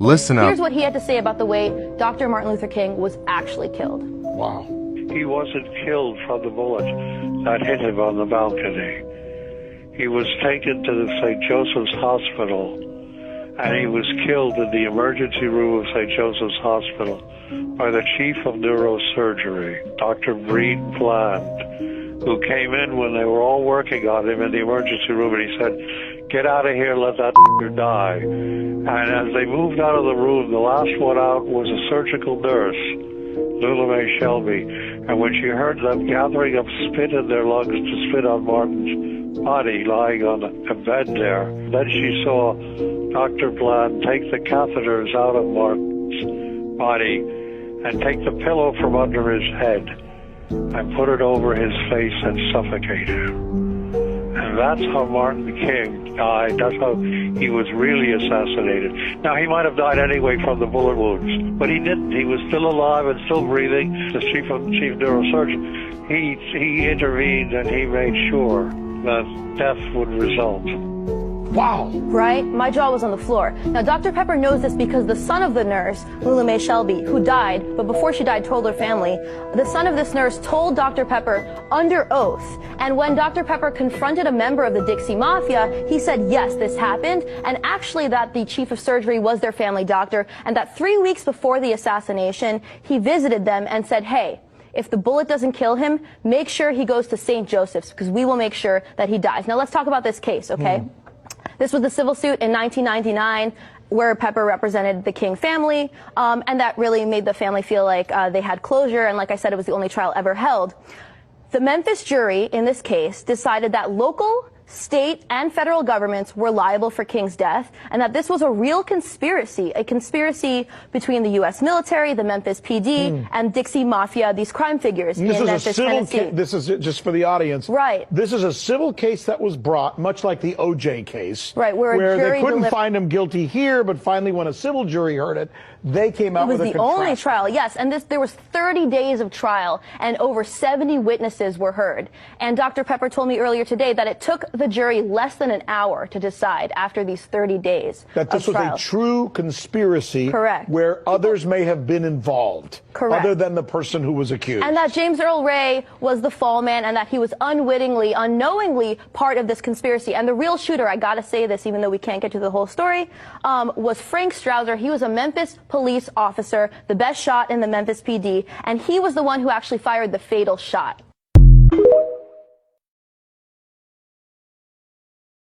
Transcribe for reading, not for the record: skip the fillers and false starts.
Listen up. Here's what he had to say about the way Dr. Martin Luther King was actually killed. Wow. He wasn't killed from the bullet that hit him on the balcony. He was taken to the St. Joseph's Hospital, and he was killed in the emergency room of St. Joseph's Hospital by the chief of neurosurgery, Dr. Breed Bland, who came in when they were all working on him in the emergency room, and he said, "Get out of here, let that die." And as they moved out of the room, the last one out was a surgical nurse, Lula Mae Shelby, and when she heard them gathering up spit in their lungs to spit on Martin's body lying on a bed there, then she saw Dr. Bland take the catheters out of Martin's body and take the pillow from under his head and put it over his face and suffocate him. And that's how Martin King died. That's how he was really assassinated. Now, he might have died anyway from the bullet wounds, but he didn't. He was still alive and still breathing. The chief neurosurgeon, he intervened and he made sure that death would result. Wow. Right? My jaw was on the floor. Now, Dr. Pepper knows this because the son of the nurse, Lula Mae Shelby, who died, but before she died told her family, the son of this nurse told Dr. Pepper under oath. And when Dr. Pepper confronted a member of the Dixie Mafia, he said, yes, this happened, and actually that the chief of surgery was their family doctor, and that 3 weeks before the assassination, he visited them and said, hey, if the bullet doesn't kill him, make sure he goes to St. Joseph's, because we will make sure that he dies. Now, let's talk about this case, okay? This was the civil suit in 1999 where Pepper represented the King family, and that really made the family feel like they had closure, and like I said, it was the only trial ever held. The Memphis jury in this case decided that local, state, and federal governments were liable for King's death, and that this was a real conspiracy, a conspiracy between the U.S. military, the Memphis PD, and Dixie Mafia, these crime figures in Memphis, Tennessee. This is just for the audience. Right. This is a civil case that was brought, much like the O.J. case. Right, where a jury they couldn't find him guilty here, but finally when a civil jury heard it, they came out with a It was the only trial, yes, and there was 30 days of trial, and over 70 witnesses were heard. And Dr. Pepper told me earlier today that it took the jury less than an hour to decide after these 30 days that this was a true conspiracy. Correct. Where others may have been involved. Correct. Other than the person who was accused. And that James Earl Ray was the fall man, and that he was unwittingly, unknowingly part of this conspiracy. And the real shooter, I gotta say this even though we can't get to the whole story, was Frank Strouser. He was a Memphis police officer, the best shot in the Memphis PD, and he was the one who actually fired the fatal shot.